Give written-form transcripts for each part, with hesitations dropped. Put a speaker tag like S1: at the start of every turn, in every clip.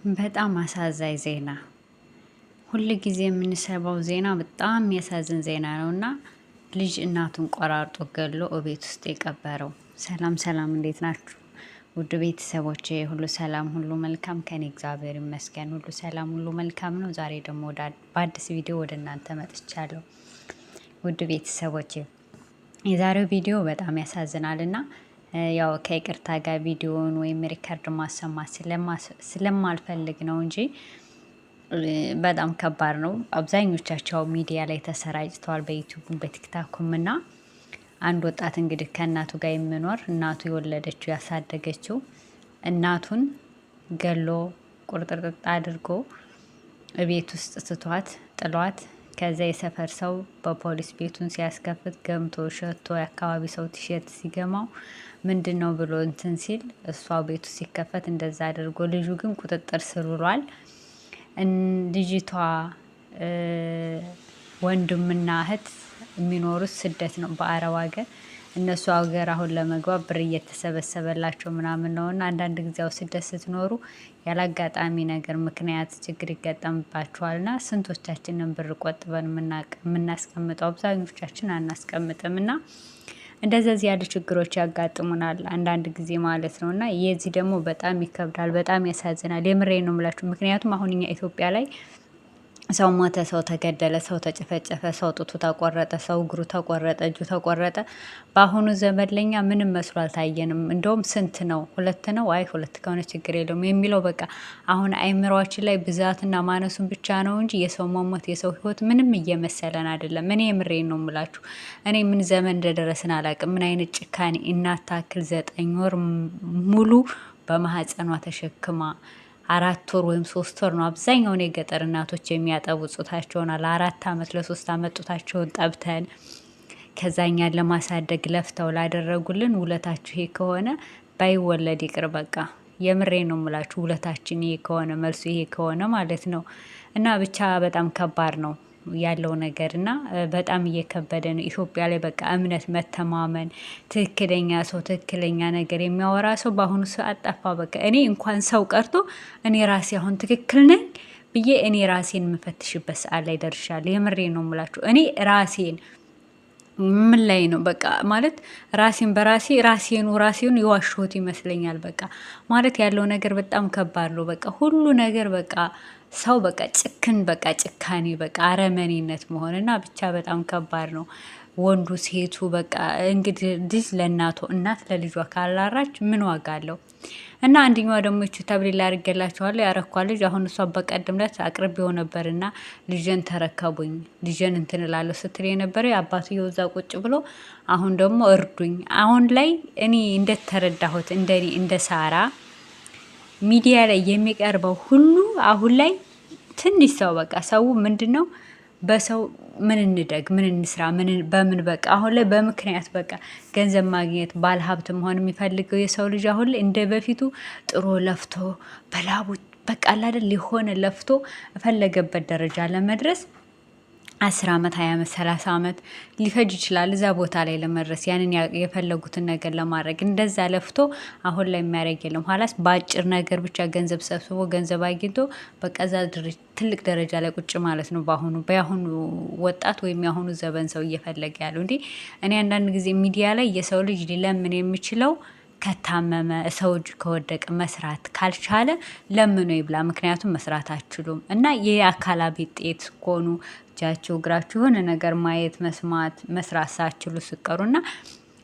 S1: በጣም አሳዛኝ ዜና ሁል ጊዜ የምንሰማው ዜና በጣም የሚያሳዝን ዜና ነው እና ልጅ እናቱን ቆራርጦ ገሎ እቤት ውስጥ የቀበረው። ሰላም ሰላም፣ እንዴት ናችሁ ውድ ቤተሰቦቼ? ሁሉ ሰላም፣ ሁሉ መልካም ከኔ እግዚአብሔር ይመስገን። ሁሉ ሰላም፣ ሁሉ መልካም ነው። ዛሬ ደግሞ በአዲስ ቪዲዮ ወደ እናንተ መጥቻለሁ። ውድ ቤተሰቦቼ የዛሬው ቪዲዮ በጣም ያሳዝናል እና ያው ከይቅርታ ጋር ቪዲዮውን ወይም ሪከርድ ማሰማት ስለማልፈልግ ነው እንጂ በጣም ከባድ ነው። አብዛኞቻቸው ሚዲያ ላይ ተሰራጭተዋል፣ በዩቲዩብም በቲክታኩም እና አንድ ወጣት እንግዲህ ከእናቱ ጋር የሚኖር እናቱ የወለደችው ያሳደገችው እናቱን ገሎ ቁርጥርጥጥ አድርጎ ቤት ውስጥ ትቷት ጥሏት ከዚያ የሰፈር ሰው በፖሊስ ቤቱን ሲያስከፍት ገምቶ ሸቶ የአካባቢ ሰው ቲሸርት ሲገማው ምንድን ነው ብሎ እንትን ሲል እሷ ቤቱ ሲከፈት እንደዛ አድርጎ ልጁ ግን ቁጥጥር ስር ውሏል። ልጅቷ ወንድምና እህት የሚኖሩት ስደት ነው፣ በአረብ ሀገር። እነሱ ሀገር አሁን ለመግባት ብር እየተሰበሰበላቸው ምናምን ነው። እና አንዳንድ ጊዜው ስደት ስትኖሩ ያላጋጣሚ ነገር ምክንያት ችግር ይገጠምባቸዋል። እና ስንቶቻችንን ብር ቆጥበን የምናስቀምጠው? አብዛኞቻችን አናስቀምጥም። እና እንደዚህ ያሉ ችግሮች ያጋጥሙናል አንዳንድ ጊዜ ማለት ነው። እና የዚህ ደግሞ በጣም ይከብዳል፣ በጣም ያሳዝናል። የምሬ ነው የምላችሁ። ምክንያቱም አሁን እኛ ኢትዮጵያ ላይ ሰው ሞተ፣ ሰው ተገደለ፣ ሰው ተጨፈጨፈ፣ ሰው ጡቱ ተቆረጠ፣ ሰው እግሩ ተቆረጠ፣ እጁ ተቆረጠ። በአሁኑ ዘመን ለኛ ምንም መስሎ አልታየንም። እንደውም ስንት ነው? ሁለት ነው? አይ ሁለት ከሆነ ችግር የለውም የሚለው በቃ አሁን አይምሯችን ላይ ብዛትና ማነሱን ብቻ ነው እንጂ የሰው መሞት የሰው ሕይወት ምንም እየመሰለን አይደለም። እኔ የምሬን ነው የምላችሁ። እኔ ምን ዘመን እንደደረስን አላውቅም። ምን አይነት ጭካኔ! እናት ታክል 9 ወር ሙሉ በማህፀኗ ተሸክማ 4 ወር ወይም 3 ወር ነው አብዛኛውን የገጠር እናቶች የሚያጠቡ ጡታቸውን ለ4 ዓመት ለ3 ዓመት ጡታቸውን ጠብተን ከዛኛን ለማሳደግ ለፍተው ላደረጉልን ውለታችሁ ይሄ ከሆነ ባይወለድ ይቅር። በቃ የምሬ ነው የምላችሁ። ውለታችን ይሄ ከሆነ መልሱ ይሄ ከሆነ ማለት ነው። እና ብቻ በጣም ከባድ ነው ያለው ነገር እና በጣም እየከበደ ነው። ኢትዮጵያ ላይ በቃ እምነት፣ መተማመን፣ ትክክለኛ ሰው ትክክለኛ ነገር የሚያወራ ሰው በአሁኑ ሰዓት ጠፋ። በቃ እኔ እንኳን ሰው ቀርቶ እኔ ራሴ አሁን ትክክል ነኝ ብዬ እኔ ራሴን የምፈትሽበት ሰዓት ላይ ደርሻለሁ። የምሬ ነው የምላችሁ። እኔ ራሴን ምን ላይ ነው በቃ ማለት ራሴን በራሴ ራሴን የዋሸሁት ይመስለኛል። በቃ ማለት ያለው ነገር በጣም ከባድ ነው። በቃ ሁሉ ነገር በቃ ሰው በቃ በቃ ጭካኔ በቃ አረመኔነት መሆንና ብቻ በጣም ከባድ ነው። ወንዱ ሴቱ በቃ እንግዲህ ልጅ ለእናቱ እናት ለልጇ ካላራች ምን ዋጋ አለው? እና አንደኛዋ ደግሞ እቺ ተብሌላ አድርጌላችኋለሁ ያረኳ ልጅ አሁን እሷ በቀደም ዕለት አቅርቤው ነበርና ልጅን ተረከቡኝ ልጅን እንትን እላለሁ ስትል የነበረው አባትየው እዛ ቁጭ ብሎ አሁን ደግሞ እርዱኝ። አሁን ላይ እኔ እንደተረዳሁት እንደኔ እንደ ሳራ ሚዲያ ላይ የሚቀርበው ሁሉ አሁን ላይ ትንሽ ሰው በቃ ሰው ምንድነው በሰው ምን እንደግ ምን እንስራ በምን በቃ አሁን ላይ በምክንያት በቃ ገንዘብ ማግኘት ባለሀብት መሆን የሚፈልገው የሰው ልጅ አሁን ላይ እንደ በፊቱ ጥሮ ለፍቶ በላቡ በቃ አይደል የሆነ ለፍቶ ፈለገበት ደረጃ ለመድረስ 10 ዓመት 20 ዓመት 30 ዓመት ሊፈጅ ይችላል እዛ ቦታ ላይ ለመድረስ ያንን የፈለጉትን ነገር ለማድረግ እንደዛ ለፍቶ አሁን ላይ የሚያደርግ የለም። ኋላስ በአጭር ነገር ብቻ ገንዘብ ሰብስቦ ገንዘብ አግኝቶ በቃ እዛ ትልቅ ደረጃ ላይ ቁጭ ማለት ነው። በአሁኑ ወጣት ወይም የአሁኑ ዘበን ሰው እየፈለገ ያለው እንዴ። እኔ አንዳንድ ጊዜ ሚዲያ ላይ የሰው ልጅ ሊለምን የሚችለው ከታመመ ሰው እጅ ከወደቀ መስራት ካልቻለ ለምኖ ይብላ። ምክንያቱም መስራት አትችሉም እና የአካላዊ ጤት ኮኑ እጃችሁ እግራችሁ የሆነ ነገር ማየት መስማት መስራት ሳትችሉ ስቀሩና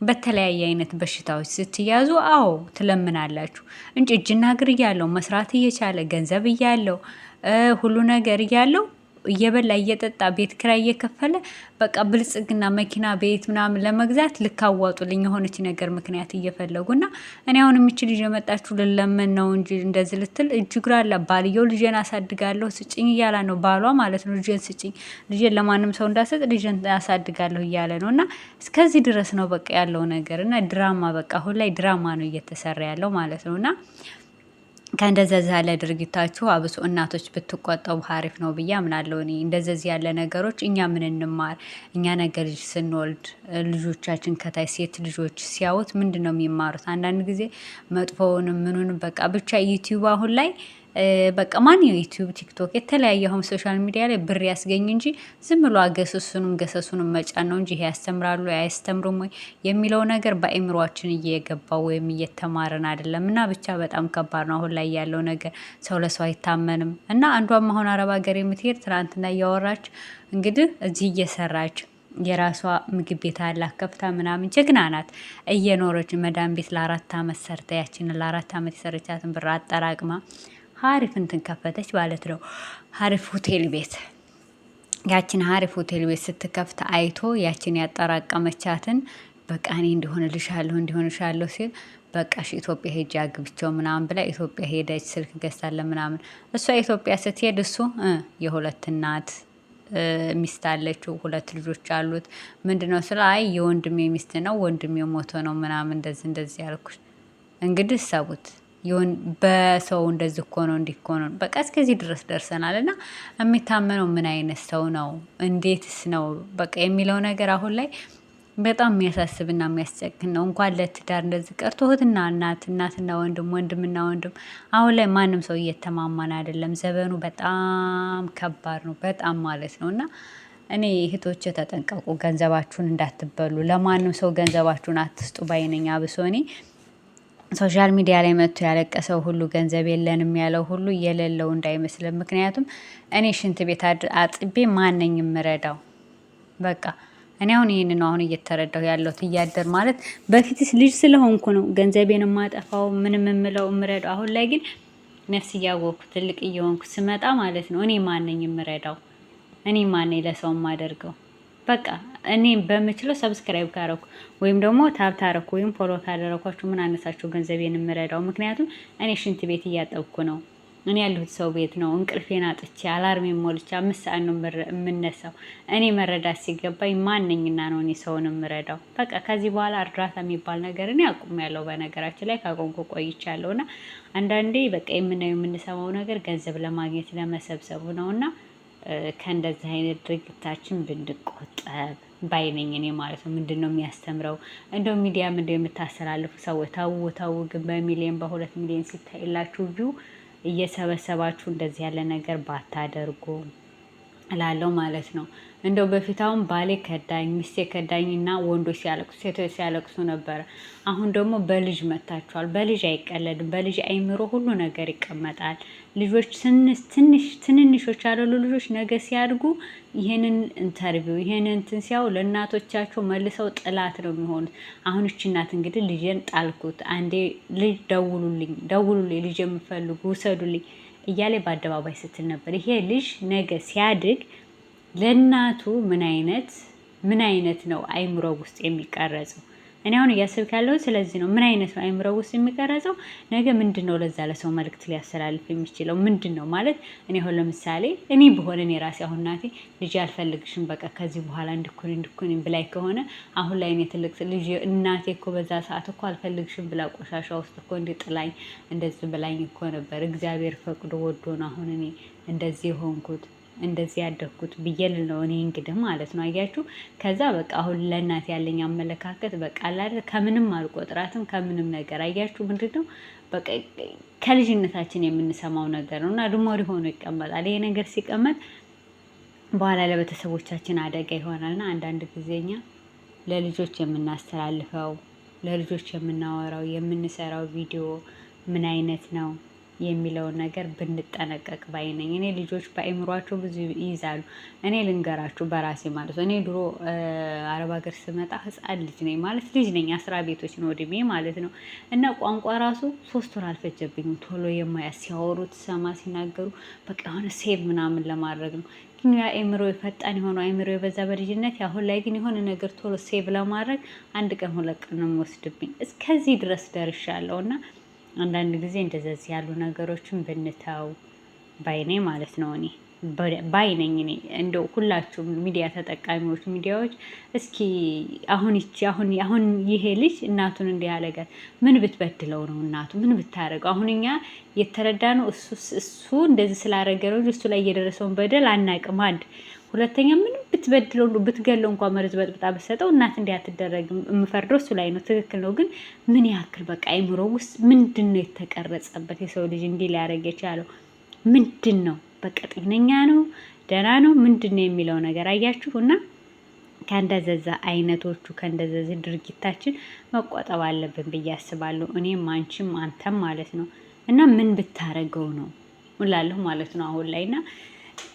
S1: በተለያየ አይነት በሽታዎች ስትያዙ አዎ ትለምናላችሁ እንጂ እጅና እግር እያለው መስራት እየቻለ ገንዘብ እያለው ሁሉ ነገር እያለው እየበላ እየጠጣ ቤት ኪራይ እየከፈለ በቃ ብልጽግና መኪና ቤት ምናምን ለመግዛት ልካዋጡልኝ የሆነች ነገር ምክንያት እየፈለጉና እኔ አሁን የሚችል ልጅ የመጣችሁ ልለምን ነው እንጂ እንደዚህ ልትል እጅግራ አለ። ባልየው ልጄን አሳድጋለሁ ስጭኝ እያለ ነው ባሏ ማለት ነው። ልጄን ስጭኝ፣ ልጄን ለማንም ሰው እንዳሰጥ ልጄን አሳድጋለሁ እያለ ነው። እና እስከዚህ ድረስ ነው በቃ ያለው ነገር እና ድራማ በቃ አሁን ላይ ድራማ ነው እየተሰራ ያለው ማለት ነው። እና ከእንደዚህ ያለ ድርጊታችሁ አብሶ እናቶች ብትቆጠቡ አሪፍ ነው ብዬ አምናለሁ። እኔ እንደዚህ ያለ ነገሮች እኛ ምን እንማር? እኛ ነገር ልጅ ስንወልድ ልጆቻችን ከታይ ሴት ልጆች ሲያዩት ምንድነው የሚማሩት? አንዳንድ ጊዜ መጥፎውንም ምኑንም በቃ ብቻ ዩቲዩብ አሁን ላይ በቃ ማንኛው ዩቲዩብ፣ ቲክቶክ የተለያየ አሁን ሶሻል ሚዲያ ላይ ብር ያስገኝ እንጂ ዝም ብሎ ገሰሱንም መጫን ነው እንጂ ይሄ ያስተምራሉ አያስተምሩም ወይ የሚለው ነገር በአእምሯችን እየገባው ወይም እየተማረን አይደለም። እና ብቻ በጣም ከባድ ነው አሁን ላይ ያለው ነገር። ሰው ለሰው አይታመንም። እና አንዷም አሁን አረብ ሀገር የምትሄድ ትናንትና እያወራች እንግዲህ እዚህ እየሰራች የራሷ ምግብ ቤት አላት ከፍታ ምናምን ጀግና ናት። እየኖረች መዳን ቤት ለ4 አመት ሰርታ ያችንን ለ4 አመት የሰረቻትን ብር አጠራቅማ ሀሪፍ እንትን ከፈተች ማለት ነው። ሀሪፍ ሆቴል ቤት ያችን ሀሪፍ ሆቴል ቤት ስትከፍት አይቶ ያችን ያጠራቀመቻትን በቃ እኔ እንዲሆንልሻለሁ ሲል በቃ ኢትዮጵያ ሄጄ አግብቼው ምናምን ብላ ኢትዮጵያ ሄደች። ስልክ ገዝታለን ምናምን። እሷ ኢትዮጵያ ስትሄድ እሱ የሁለት እናት ሚስት አለችው፣ 2 ልጆች አሉት። ምንድነው ስለ አይ የወንድሜ ሚስት ነው ወንድሜ ሞቶ ነው ምናምን እንደዚህ ያልኩሽ። እንግዲህ ሰቡት በሰው እንደዚህ እኮ ነው እንዲህ እኮ ነው። በቃ እስከዚህ ድረስ ደርሰናል። እና የሚታመነው ምን አይነት ሰው ነው እንዴትስ ነው በቃ የሚለው ነገር አሁን ላይ በጣም የሚያሳስብና የሚያስጨክን ነው። እንኳን ለትዳር እንደዚህ ቀርቶ እህትና እናትና ወንድምና ወንድም አሁን ላይ ማንም ሰው እየተማመነ አይደለም። ዘበኑ በጣም ከባድ ነው፣ በጣም ማለት ነው። እና እኔ እህቶቼ ተጠንቀቁ፣ ገንዘባችሁን እንዳትበሉ፣ ለማንም ሰው ገንዘባችሁን አትስጡ ባይነኝ። አብሶ እኔ ሶሻል ሚዲያ ላይ መጥቶ ያለቀሰው ሁሉ ገንዘብ የለንም ያለው ሁሉ የሌለው እንዳይመስልም። ምክንያቱም እኔ ሽንት ቤት አጥቤ ማነኝ የምረዳው? በቃ እኔ አሁን ይሄንን ነው አሁን እየተረዳሁ ያለሁት። እያደር ማለት በፊትስ ልጅ ስለሆንኩ ነው ገንዘቤን የማጠፋው ምንም የምለው የምረዳው። አሁን ላይ ግን ነፍስ እያወቅኩ ትልቅ እየሆንኩ ስመጣ ማለት ነው እኔ ማነኝ የምረዳው? እኔ ማነኝ ለሰው የማደርገው? በቃ እኔ በምችለው ሰብስክራይብ ካረኩ ወይም ደግሞ ታብ ታረኩ ወይም ፎሎ ካደረኳችሁ ምን አነሳችሁ ገንዘቤን የምረዳው? ምክንያቱም እኔ ሽንት ቤት እያጠብኩ ነው። እኔ ያለሁት ሰው ቤት ነው። እንቅልፌን አጥቼ አላርሜን ሞልቼ 5 ሰዓት ነው የምነሳው። እኔ መረዳት ሲገባኝ ማንኝና ነው እኔ ሰውን የምረዳው? በቃ ከዚህ በኋላ እርዳታ የሚባል ነገር እኔ አቁሜያለሁ። በነገራችን ላይ ካቆምኩ ቆይቻለሁ። እና አንዳንዴ በቃ የምናየው የምንሰማው ነገር ገንዘብ ለማግኘት ለመሰብሰቡ ነውና ከእንደዚህ አይነት ድርጊታችን ብንቆጠብ ባይነኝ እኔ ማለት ነው። ምንድን ነው የሚያስተምረው? እንደው ሚዲያ ምንድነው የምታስተላልፉ ሰዎች? ተው ግን በሚሊዮን በ2 ሚሊዮን ሲታይላችሁ ቪው እየሰበሰባችሁ እንደዚህ ያለ ነገር ባታደርጉ እላለሁ ማለት ነው። እንደው በፊት አሁን ባሌ ከዳኝ ሚስቴ ከዳኝና ወንዶች ሲያለቅሱ ሴቶች ሲያለቅሱ ነበረ። አሁን ደግሞ በልጅ መታችኋል። በልጅ አይቀለድም። በልጅ አይምሮ ሁሉ ነገር ይቀመጣል። ልጆች ትንንሾች ያሉ ልጆች ነገ ሲያድጉ ይሄንን ኢንተርቪው ይሄንን እንትን ሲያው ለእናቶቻቸው መልሰው ጥላት ነው የሚሆኑት። አሁን እቺ እናት እንግዲህ ልጄን ጣልኩት፣ አንዴ ልጅ ደውሉልኝ ልጅ የምፈልጉ ውሰዱልኝ እያለ በአደባባይ ስትል ነበር። ይሄ ልጅ ነገ ሲያድግ ለእናቱ ምን አይነት ነው አይምሮ ውስጥ የሚቀረጸው? እኔ አሁን እያሰብክ ያለው ስለዚህ ነው። ምን አይነት ነው አይምሮ ውስጥ የሚቀረጸው? ነገ ምንድን ነው ለዛ ለሰው መልእክት ሊያስተላልፍ የሚችለው ምንድን ነው ማለት? እኔ አሁን ለምሳሌ እኔ በሆነ እኔ ራሴ አሁን እናቴ ልጅ አልፈልግሽም በቃ ከዚህ በኋላ እንድኩን ብላይ ከሆነ አሁን ላይ እኔ ትልቅ ልጅ እናቴ እኮ በዛ ሰዓት እኮ አልፈልግሽም ብላ ቆሻሻ ውስጥ እኮ እንዲጥላኝ እንደዚህ ብላኝ እኮ ነበር። እግዚአብሔር ፈቅዶ ወዶ ነው አሁን እኔ እንደዚህ የሆንኩት እንደዚህ ያደግኩት ብዬል ነው እኔ እንግዲህ ማለት ነው። አያችሁ ከዛ በቃ አሁን ለእናት ያለኝ አመለካከት በቃ አላለ ከምንም አልቆጥራትም ከምንም ነገር። አያችሁ ምንድነው በቃ ከልጅነታችን የምንሰማው ነገር ነው እና ድሞሪ ሆኖ ይቀመጣል። ይሄ ነገር ሲቀመጥ በኋላ ለቤተሰቦቻችን አደጋ ይሆናልና አንዳንድ ጊዜኛ ለልጆች የምናስተላልፈው ለልጆች የምናወራው የምንሰራው ቪዲዮ ምን አይነት ነው የሚለውን ነገር ብንጠነቀቅ ባይ ነኝ። እኔ ልጆች በአእምሯቸው ብዙ ይይዛሉ። እኔ ልንገራችሁ በራሴ ማለት ነው። እኔ ድሮ አረብ ሀገር ስመጣ ህፃን ልጅ ነኝ ማለት ልጅ ነኝ 10 ቤቶች ነው እድሜ ማለት ነው። እና ቋንቋ ራሱ 3 ወር አልፈጀብኝም ቶሎ ሲያወሩት ሰማ ሲናገሩ በቃ የሆነ ሴቭ ምናምን ለማድረግ ነው። ግን የአእምሮ ፈጣን የሆነ አእምሮ የበዛ በልጅነት አሁን ላይ ግን የሆነ ነገር ቶሎ ሴቭ ለማድረግ 1 ቀን 2 ቀን ነው የሚወስድብኝ። እስከዚህ ድረስ ደርሻለሁ እና አንዳንድ ጊዜ እንደዚህ ያሉ ነገሮችን ብንተው ባይኔ ማለት ነው። እኔ ባይነኝ እኔ እንደው ሁላችሁም ሚዲያ ተጠቃሚዎች ሚዲያዎች እስኪ አሁን ይሄ ልጅ እናቱን እንዲህ ያለጋት ምን ብትበድለው ነው እናቱ ምን ብታረገው? አሁን እኛ የተረዳነው እሱ እንደዚህ ስላረገ ነው እሱ ላይ እየደረሰውን በደል አናቅም። አንድ ሁለተኛ ምንም ብትበድለው ብትገለው እንኳን መርዝ በጥብጣ ብትሰጠው እናት እንዲህ አትደረግም። የምፈርደው እሱ ላይ ነው። ትክክል ነው። ግን ምን ያክል በቃ አይምሮ ውስጥ ምንድን ነው የተቀረጸበት የሰው ልጅ እንዲህ ሊያደርግ የቻለው? ምንድን ነው በቃ ጤነኛ ነው ደህና ነው ምንድን ነው የሚለው ነገር አያችሁ። እና ከእንደዘዛ አይነቶቹ ከእንደዘዚ ድርጊታችን መቆጠብ አለብን ብዬ አስባለሁ። እኔም አንቺም አንተም ማለት ነው። እና ምን ብታረገው ነው እላለሁ ማለት ነው አሁን ላይ። እና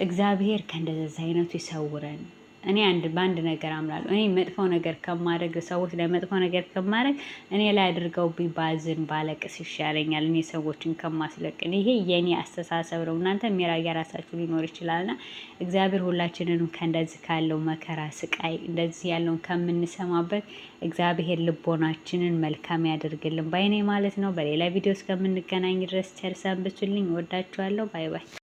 S1: እግዚአብሔር ከእንደዘዛ አይነቱ ይሰውረን። እኔ በአንድ ነገር አምናለሁ። እኔ መጥፎ ነገር ከማድረግ ሰዎች ላይ መጥፎ ነገር ከማድረግ እኔ ላይ አድርገውብኝ ባዝን ባለቅስ ይሻለኛል፣ እኔ ሰዎችን ከማስለቅን። ይሄ የኔ አስተሳሰብ ነው። እናንተም የራሳችሁ ሊኖር ይችላልና እግዚአብሔር ሁላችንንም ከእንደዚህ ካለው መከራ ስቃይ እንደዚህ ያለውን ከምንሰማበት እግዚአብሔር ልቦናችንን መልካም ያደርግልን ባይኔ ማለት ነው። በሌላ ቪዲዮ እስከምንገናኝ ድረስ ቸር ሰንብቱልኝ። እወዳችኋለሁ። ባይ ባይ።